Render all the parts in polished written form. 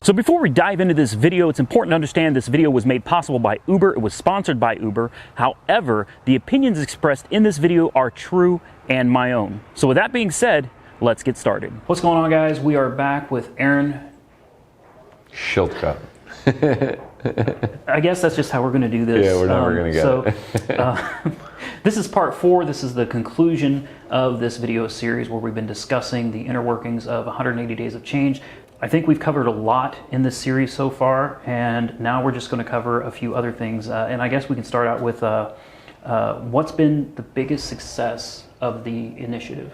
So before we dive into this video, it's important to understand this video was made possible by Uber. It was sponsored by Uber. However, the opinions expressed in this video are true and my own. So with that being said, let's get started. What's going on, guys? We are back with Aaron Schildka. I guess that's just how we're going to do this. Yeah, we're never going to get it. This is part 4. This is the conclusion of this video series where we've been discussing the inner workings of 180 Days of Change. I think we've covered a lot in this series so far, and now we're just going to cover a few other things. And I guess we can start out with what's been the biggest success of the initiative?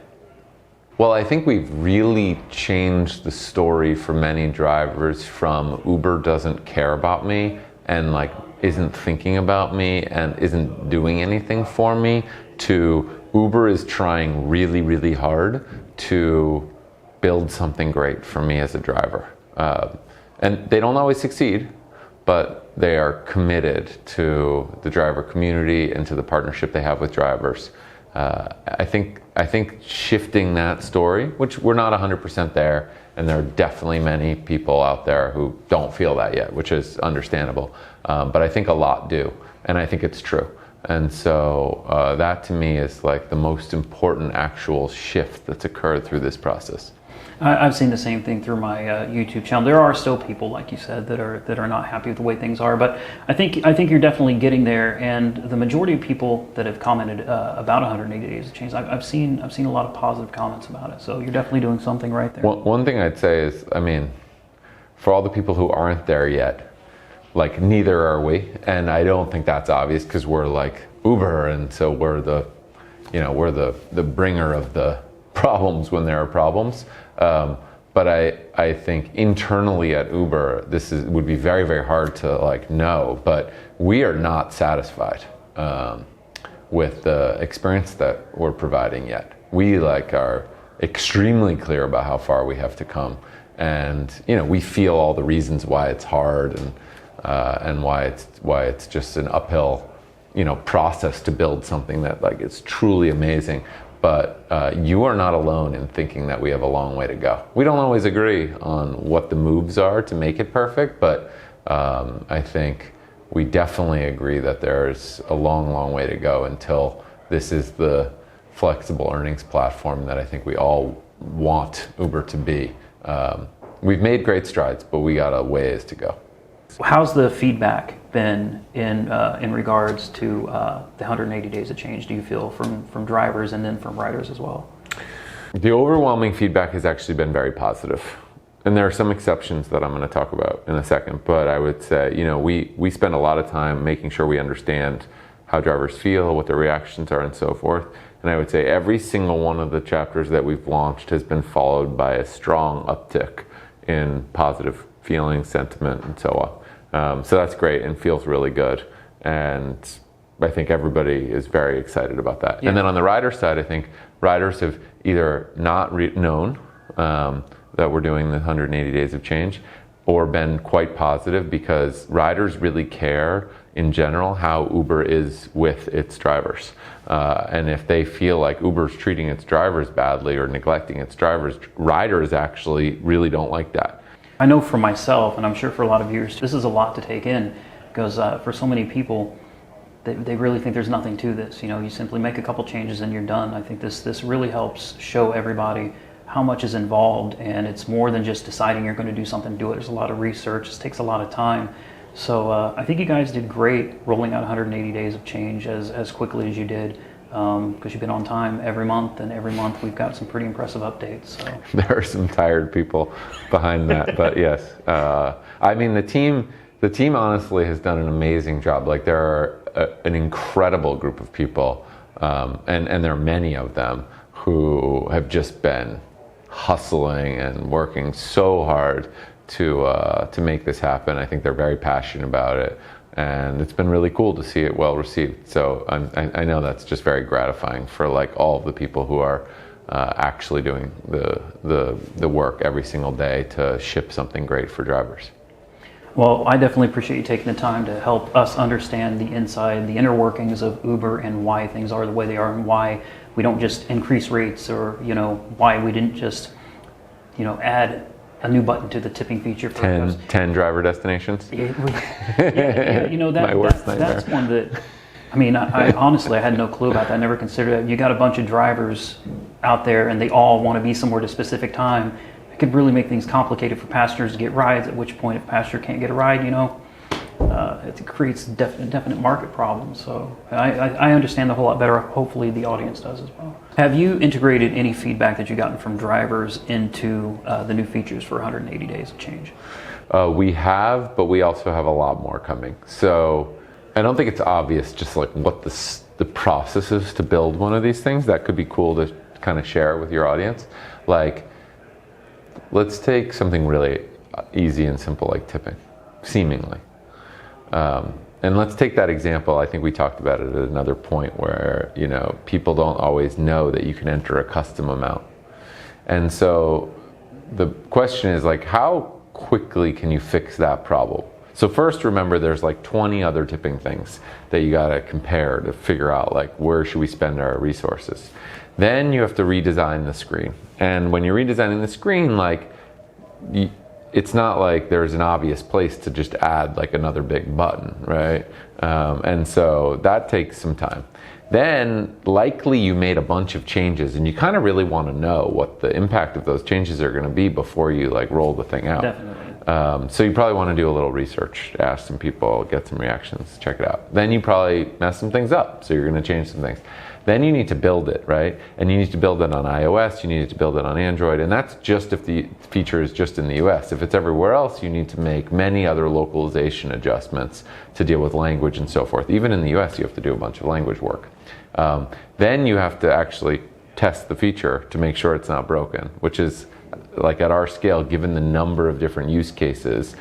Well, I think we've really changed the story for many drivers from Uber doesn't care about me and like isn't thinking about me and isn't doing anything for me to Uber is trying really, really hard to build something great for me as a driver. And they don't always succeed, but they are committed to the driver community and to the partnership they have with drivers. I think shifting that story, which we're not 100% there, and there are definitely many people out there who don't feel that yet, which is understandable. But I think a lot do, and I think it's true. And so that to me is like the most important actual shift that's occurred through this process. I've seen the same thing through my YouTube channel. There are still people, like you said, that are not happy with the way things are. But I think you're definitely getting there. And the majority of people that have commented about 180 Days of Change, I've seen a lot of positive comments about it. So you're definitely doing something right there. One thing I'd say is, I mean, for all the people who aren't there yet, like neither are we. And I don't think that's obvious because we're like Uber, and so we're the bringer of the problems when there are problems. But I think internally at Uber, would be very, very hard to like know, but we are not satisfied with the experience that we're providing yet. We are extremely clear about how far we have to come, and we feel all the reasons why it's hard and why it's just an uphill process to build something that is truly amazing. But you are not alone in thinking that we have a long way to go. We don't always agree on what the moves are to make it perfect, but I think we definitely agree that there's a long, long way to go until this is the flexible earnings platform that I think we all want Uber to be. We've made great strides, but we got a ways to go. How's the feedback been in regards to the 180 Days of Change, do you feel, from drivers and then from riders as well? The overwhelming feedback has actually been very positive. And there are some exceptions that I'm going to talk about in a second. But I would say, we spend a lot of time making sure we understand how drivers feel, what their reactions are, and so forth. And I would say every single one of the chapters that we've launched has been followed by a strong uptick in positive feelings, sentiment, and so on. So that's great and feels really good. And I think everybody is very excited about that. Yeah. And then on the rider side, I think riders have either not known that we're doing the 180 Days of Change, or been quite positive because riders really care in general how Uber is with its drivers. And if they feel like Uber's treating its drivers badly or neglecting its drivers, riders actually really don't like that. I know for myself, and I'm sure for a lot of viewers, this is a lot to take in because for so many people, they really think there's nothing to this. You simply make a couple changes and you're done. I think this really helps show everybody how much is involved, and it's more than just deciding you're going to do something, do it. There's a lot of research. This takes a lot of time. So I think you guys did great rolling out 180 Days of Change as quickly as you did. Because you've been on time every month, and every month we've got some pretty impressive updates. So. There are some tired people behind that, but yes. I mean, the team honestly has done an amazing job. Like there are an incredible group of people, and there are many of them who have just been hustling and working so hard to make this happen. I think they're very passionate about it. And it's been really cool to see it well received. So I know that's just very gratifying for all of the people who are actually doing the work every single day to ship something great for drivers. Well, I definitely appreciate you taking the time to help us understand the inner workings of Uber and why things are the way they are and why we don't just increase rates or, why we didn't just, add a new button to the tipping feature for 10 driver destinations. Yeah, you know, My worst that's nightmare. one that, I mean, I honestly, I had no clue about that. I never considered that. You got a bunch of drivers out there and they all want to be somewhere at a specific time. It could really make things complicated for passengers to get rides, at which point if a passenger can't get a ride, you know, it creates definite market problems. So I understand the whole lot better. Hopefully the audience does as well. Have you integrated any feedback that you've gotten from drivers into the new features for 180 days of change? We have, but we also have a lot more coming. So I don't think it's obvious just like what the process is to build one of these things. That could be cool to kind of share with your audience. Like, let's take something really easy and simple like tipping, seemingly. And let's take that example. I think we talked about it at another point where, you know, people don't always know that you can enter a custom amount. And so the question is like, how quickly can you fix that problem? So first, remember there's like 20 other tipping things that you got to compare to figure out like where should we spend our resources. Then you have to redesign the screen. And when you're redesigning the screen, like it's not like there's an obvious place to just add like another big button, right? And so that takes some time. Then likely you made a bunch of changes and you kind of really want to know what the impact of those changes are going to be before you like roll the thing out. Definitely. So you probably want to do a little research, ask some people, get some reactions, check it out. Then you probably mess some things up, so you're going to change some things. Then you need to build it, right? And you need to build it on iOS, you need to build it on Android, and that's just if the feature is just in the US. If it's everywhere else, you need to make many other localization adjustments to deal with language and so forth. Even in the US, you have to do a bunch of language work. Then you have to actually test the feature to make sure it's not broken, which is, like at our scale, given the number of different use cases,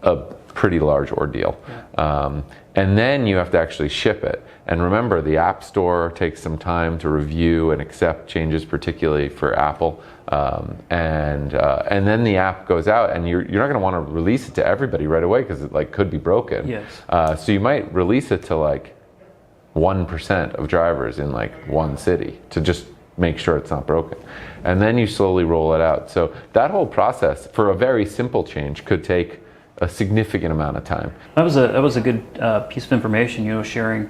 a pretty large ordeal. And then you have to actually ship it. And remember, the App Store takes some time to review and accept changes, particularly for Apple. And then the app goes out, and you're not going to want to release it to everybody right away because it like could be broken. Yes. So you might release it to like 1% of drivers in like one city to just make sure it's not broken. And then you slowly roll it out. So that whole process for a very simple change could take a significant amount of time. That was a good piece of information, you know, sharing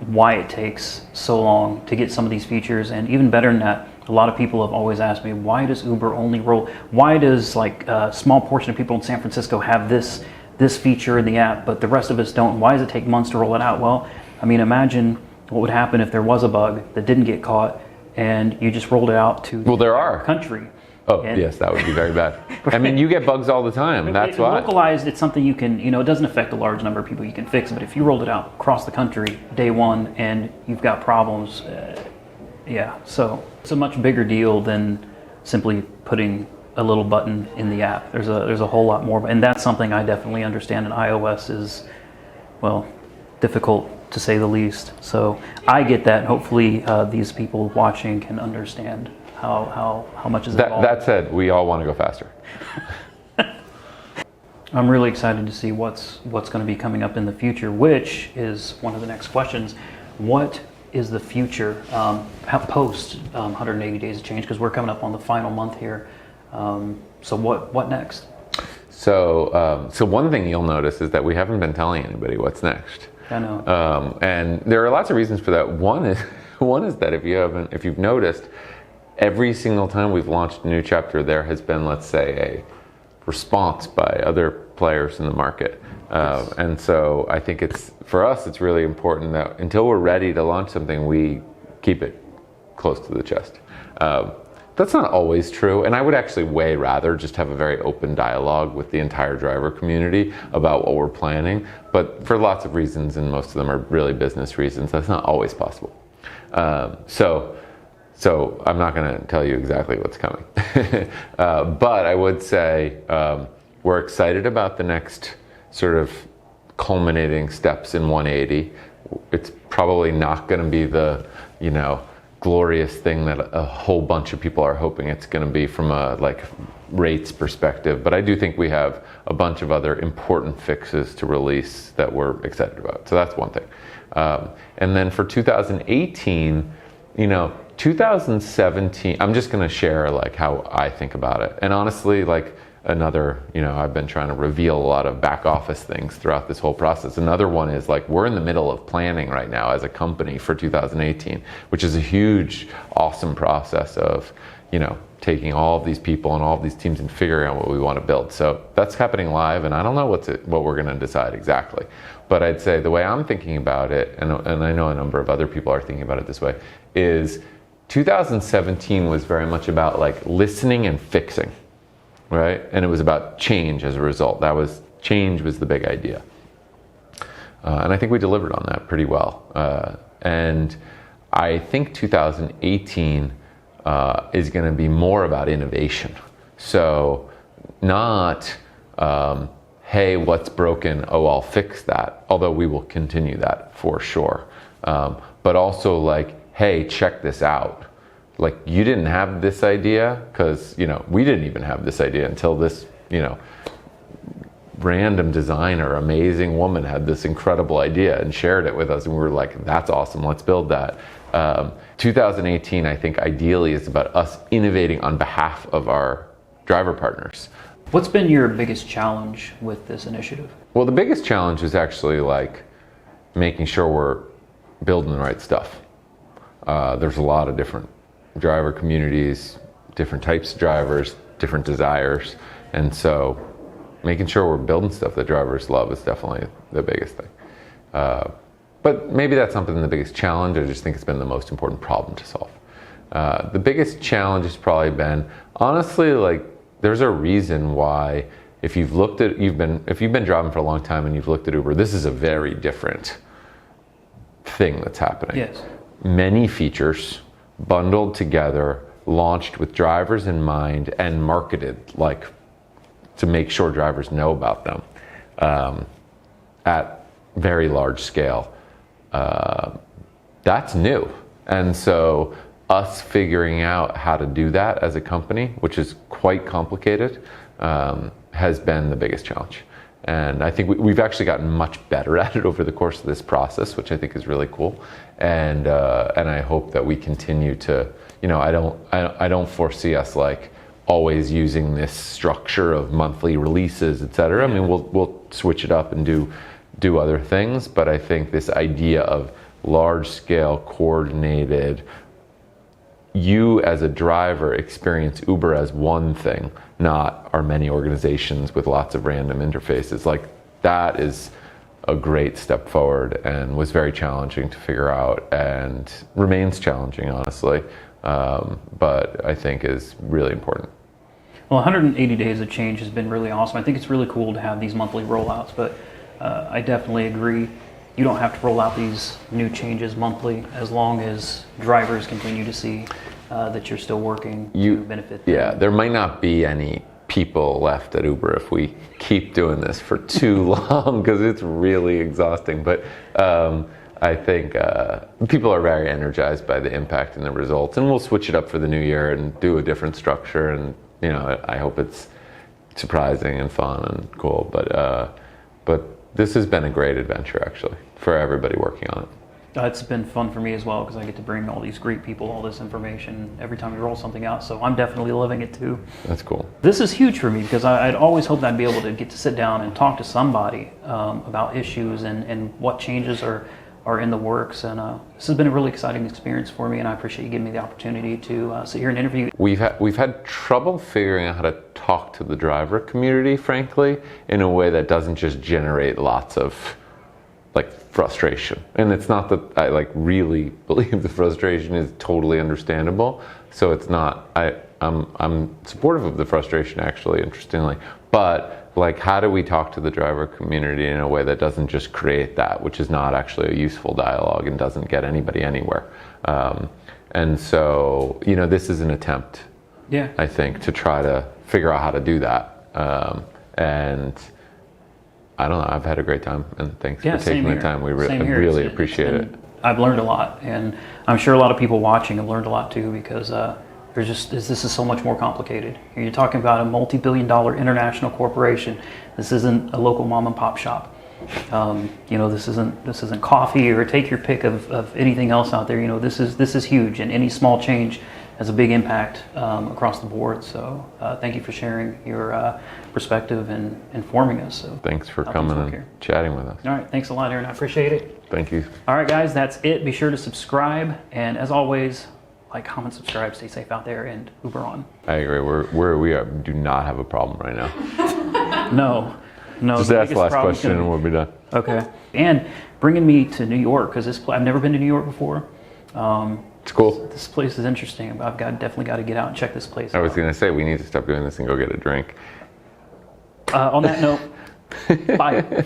why it takes so long to get some of these features. And even better than that, a lot of people have always asked me, why does Uber only roll, why does like a small portion of people in San Francisco have this feature in the app, but the rest of us don't? Why does it take months to roll it out? Well, I mean, imagine what would happen if there was a bug that didn't get caught and you just rolled it out to the entire country. Oh, yes, that would be very bad. I mean, you get bugs all the time. That's why. Localized, it's something you can, you know, it doesn't affect a large number of people you can fix, but if you rolled it out across the country day one and you've got problems, yeah. So it's a much bigger deal than simply putting a little button in the app. There's a whole lot more, and that's something I definitely understand, and iOS is, well, difficult to say the least. So I get that, and hopefully these people watching can understand how much is involved. That said, we all want to go faster. I'm really excited to see what's going to be coming up in the future, which is one of the next questions. What is the future post 180 days of change? Because we're coming up on the final month here. So what next? So one thing you'll notice is that we haven't been telling anybody what's next. I know. And there are lots of reasons for that. One is that if you've noticed, every single time we've launched a new chapter, there has been, let's say, a response by other players in the market. And so I think for us, it's really important that until we're ready to launch something, we keep it close to the chest. That's not always true, and I would actually way rather just have a very open dialogue with the entire driver community about what we're planning, but for lots of reasons, and most of them are really business reasons, that's not always possible. So I'm not going to tell you exactly what's coming. But I would say we're excited about the next sort of culminating steps in 180. It's probably not going to be the, glorious thing that a whole bunch of people are hoping it's going to be from a rates perspective. But I do think we have a bunch of other important fixes to release that we're excited about. So that's one thing. And then for 2018, 2017, I'm just going to share how I think about it. And honestly, another, I've been trying to reveal a lot of back office things throughout this whole process. Another one is like, we're in the middle of planning right now as a company for 2018, which is a huge, awesome process of, taking all of these people and all of these teams and figuring out what we want to build. So that's happening live, and I don't know what we're going to decide exactly. But I'd say the way I'm thinking about it, and I know a number of other people are thinking about it this way, is 2017 was very much about like listening and fixing, right? And it was about change as a result. Change was the big idea. And I think we delivered on that pretty well. And I think 2018 is going to be more about innovation. So not, hey, what's broken? Oh, I'll fix that. Although we will continue that for sure. But also like, hey, check this out. Like, you didn't have this idea because, we didn't even have this idea until this, random designer, amazing woman had this incredible idea and shared it with us. And we were like, that's awesome. Let's build that. 2018, I think ideally is about us innovating on behalf of our driver partners. What's been your biggest challenge with this initiative? Well, the biggest challenge is actually like making sure we're building the right stuff. There's a lot of different driver communities, different types of drivers, different desires. And so making sure we're building stuff that drivers love is definitely the biggest thing. But maybe that's not been the biggest challenge. I just think it's been the most important problem to solve. The biggest challenge has probably been, honestly, like, there's a reason why if you've been driving for a long time and you've looked at Uber, this is a very different thing that's happening. Yes. Many features bundled together, launched with drivers in mind, and marketed like to make sure drivers know about them at very large scale. That's new. And so us figuring out how to do that as a company, which is quite complicated, has been the biggest challenge. And I think we've actually gotten much better at it over the course of this process, which I think is really cool. And I hope that we continue to, I don't foresee us like always using this structure of monthly releases, et cetera. I mean, we'll switch it up and do other things, but I think this idea of large scale coordinated, you as a driver experience Uber as one thing, not our many organizations with lots of random interfaces. Like, that is a great step forward and was very challenging to figure out and remains challenging, honestly, but I think is really important. Well, 180 days of change has been really awesome. I think it's really cool to have these monthly rollouts, but I definitely agree. You don't have to roll out these new changes monthly as long as drivers continue to see that you're still working to benefit them. Yeah, there might not be any people left at Uber if we keep doing this for too long, because it's really exhausting. But I think people are very energized by the impact and the results, and we'll switch it up for the new year and do a different structure. And I hope it's surprising and fun and cool. But this has been a great adventure, actually, for everybody working on it. It's been fun for me as well, because I get to bring all these great people all this information every time we roll something out, so I'm definitely loving it too. That's cool. This is huge for me, because I'd always hoped I'd be able to get to sit down and talk to somebody about issues and what changes are in the works, and this has been a really exciting experience for me, and I appreciate you giving me the opportunity to sit here and interview. We've had trouble figuring out how to talk to the driver community, frankly, in a way that doesn't just generate lots of like frustration. And it's not that I like really believe the frustration is totally understandable. So it's not, I'm supportive of the frustration, actually, interestingly. But like, how do we talk to the driver community in a way that doesn't just create that, which is not actually a useful dialogue and doesn't get anybody anywhere? And so, this is an attempt, I think, to try to figure out how to do that. And I don't know, I've had a great time, and thanks for taking the time. We really appreciate it. I've learned a lot, and I'm sure a lot of people watching have learned a lot too, because this is so much more complicated. You're talking about a multi-billion-dollar international corporation. This isn't a local mom and pop shop. This isn't coffee or take your pick of anything else out there. This is huge, and any small change has a big impact across the board. So thank you for sharing your perspective and informing us. So Thanks for how things coming work and here. chatting with us. All right, thanks a lot, Aaron. I appreciate it. Thank you. All right, guys, that's it. Be sure to subscribe, and as always, like, comment, subscribe, stay safe out there, and Uber on. I agree. We do not have a problem right now. No. Just the ask the biggest last problem's question gonna and we'll be done. Okay. And bringing me to New York, because I've never been to New York before. It's cool. This place is interesting. Definitely got to get out and check this place I was out. going to say, we need to stop doing this and go get a drink. On that note, bye.